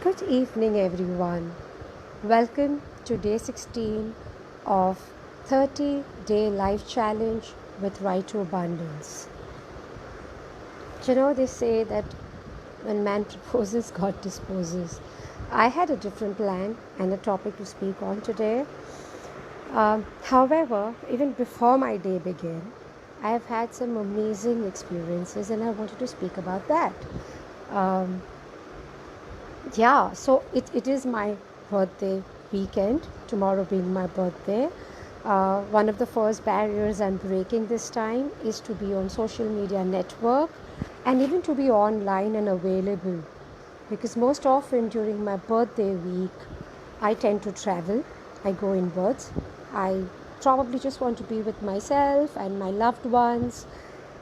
Good evening, everyone. Welcome to day 16 of 30-day life challenge with Right to Abundance. They say that when man proposes, God disposes. I had a different plan and a topic to speak on today. However, even before my day began, I have had some amazing experiences and I wanted to speak about that. Um, it is my birthday weekend, tomorrow being my birthday. One of the first barriers I'm breaking this time is to be on social media network and even to be online and available, because most often during my birthday week I tend to travel. I go inwards. I probably just want to be with myself and my loved ones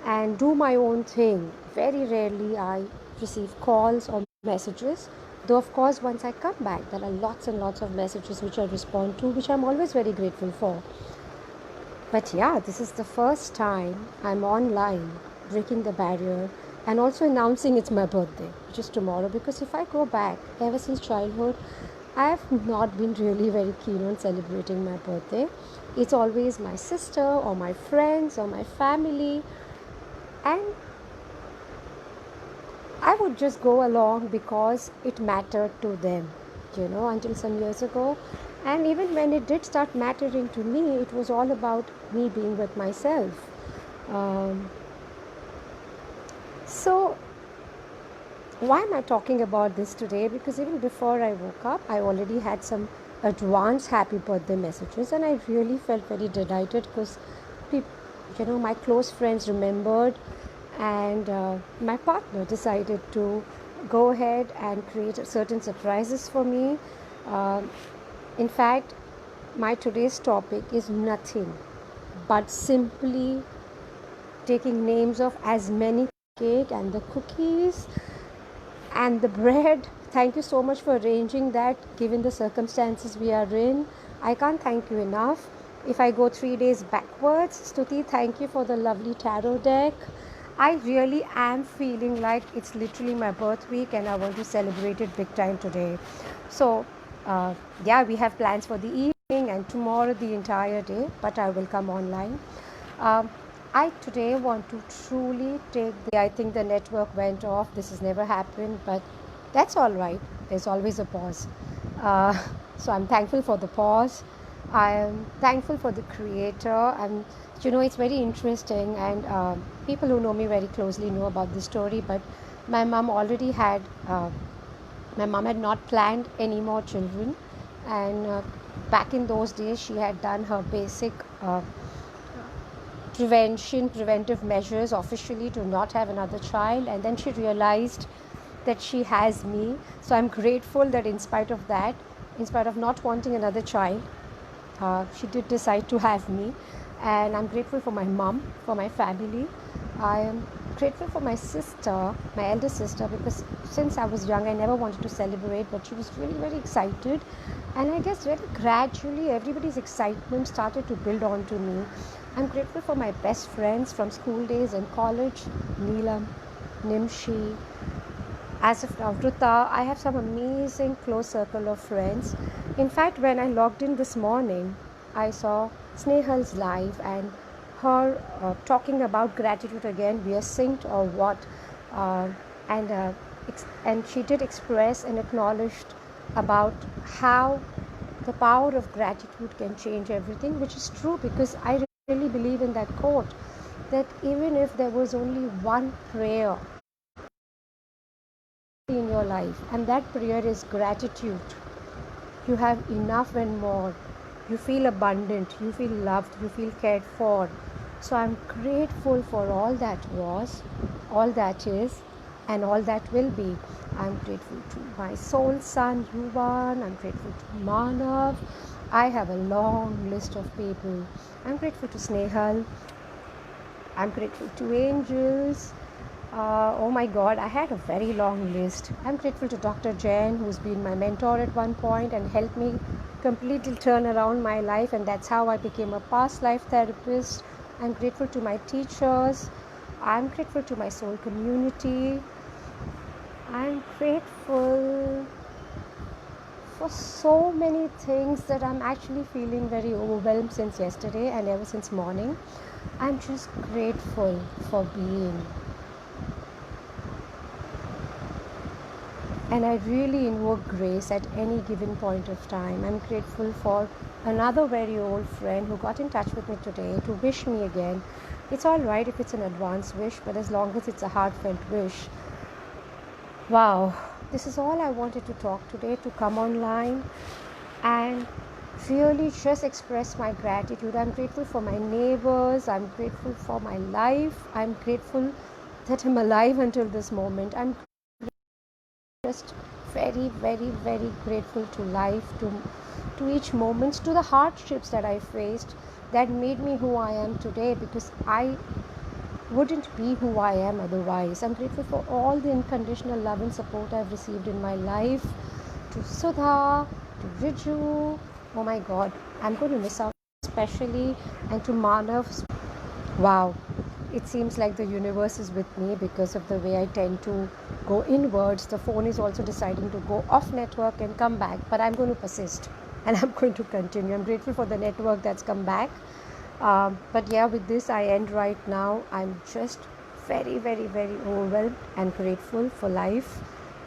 and do my own thing. Very rarely I receive calls or messages. Though, of course, once I come back, there are lots and lots of messages which I respond to, which I'm always very grateful for. But yeah, this is the first time I'm online, breaking the barrier, and also announcing it's my birthday, which is tomorrow. Because if I go back, ever since childhood, I have not been really very keen on celebrating my birthday. It's always my sister or my friends or my family, and I would just go along because it mattered to them, until some years ago. And even when it did start mattering to me, it was all about me being with myself. Um, so, why am I talking about this today? Because even before I woke up, I already had some advance happy birthday messages, and I really felt very delighted because, my close friends remembered, and my partner decided to go ahead and create certain surprises for me. Um, in fact, my today's topic is nothing but simply taking names of as many cake and the cookies and the bread. Thank you so much for arranging that, given the circumstances we are in. I can't thank you enough. If I go 3 days backwards, Stuti, thank you for the lovely tarot deck. I really am feeling like it's literally my birth week and I want to celebrate it big time today. So, we have plans for the evening and tomorrow the entire day, but I will come online. Um, I today want to truly take I think the network went off. This has never happened, but that's all right. There's always a pause. Uh, so I'm thankful for the pause. I am thankful for the creator. It's very interesting, and people who know me very closely know about this story. But my mom already had, my mom had not planned any more children, and back in those days, she had done her basic. Preventive measures officially to not have another child, and then she realized that she has me. So I'm grateful that in spite of that, in spite of not wanting another child, she did decide to have me. And I'm grateful for my mom, for my family. I am grateful for my sister, my elder sister, because since I was young I never wanted to celebrate, but she was really very excited, and I guess very gradually everybody's excitement started to build onto me. I'm grateful for my best friends from school days and college, Neelam, Nimshi, as of now, Ruta. I have some amazing close circle of friends. In fact, when I logged in this morning, I saw Snehal's live and her talking about gratitude again. We are synced or what? Uh, and and she did express and acknowledged about how the power of gratitude can change everything, which is true, because I really believe in that quote that even if there was only one prayer in your life, and that prayer is gratitude, you have enough and more. You feel abundant, you feel loved, you feel cared for. So I'm grateful for all that was, all that is, and all that will be. I'm grateful to my soul son Yuvan. I'm grateful to Manav. I have a long list of people. I'm grateful to Snehal. I'm grateful to angels. Oh my God, I had a very long list. I'm grateful to Dr. Jain, who's been my mentor at one point and helped me completely turn around my life, and that's how I became a past life therapist. I'm grateful to my teachers. I'm grateful to my soul community. I'm grateful. for so many things that I'm actually feeling very overwhelmed since yesterday and ever since morning. I'm just grateful for being. And I really invoke grace at any given point of time. I'm grateful for another very old friend who got in touch with me today to wish me again. It's all right if it's an advance wish, but as long as it's a heartfelt wish. Wow, this is all I wanted to talk today, to come online and really just express my gratitude. I'm grateful for my neighbors. I'm grateful for my life. I'm grateful that I'm alive until this moment. I'm just very, very, very grateful to life, to each moment, to the hardships that I faced that made me who I am today, because I wouldn't be who I am otherwise. I'm grateful for all the unconditional love and support I've received in my life. To Sudha, to Riju, oh my god, I'm going to miss out especially, and to Manav. Wow, it seems like the universe is with me because of the way I tend to go inwards. The phone is also deciding to go off network and come back, but I'm going to persist and I'm going to continue. I'm grateful for the network that's come back. But yeah, with this, I end right now. I'm just very, very, very overwhelmed and grateful for life.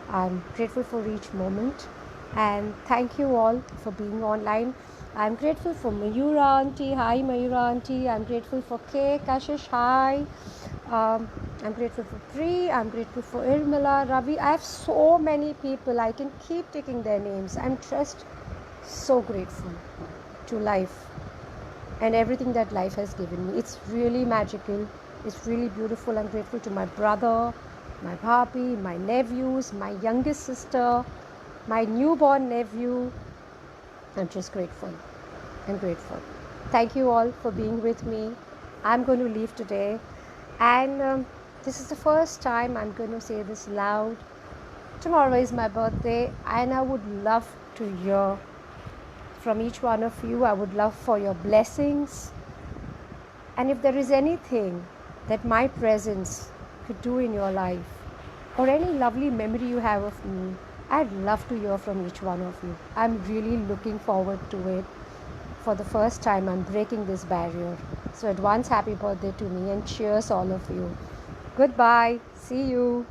I'm grateful for each moment. And thank you all for being online. I'm grateful for Mayura Auntie. Hi, Mayura Auntie. I'm grateful for K. Kashish. Hi. I'm grateful for Pri. I'm grateful for Irmila, Ravi. I have so many people. I can keep taking their names. I'm just so grateful to life and everything that life has given me. It's really magical. It's really beautiful. I'm grateful to my brother, my bhabhi, my nephews, my youngest sister, my newborn nephew. I'm just grateful. I'm grateful. Thank you all for being with me. I'm going to leave today, and this is the first time I'm going to say this loud. Tomorrow is my birthday, and I would love to hear from each one of you. I would love for your blessings, and if there is anything that my presence could do in your life, or any lovely memory you have of me, I'd love to hear from each one of you. I'm really looking forward to it. For the first time, I'm breaking this barrier. So advance happy birthday to me, and cheers all of you. Goodbye. See you.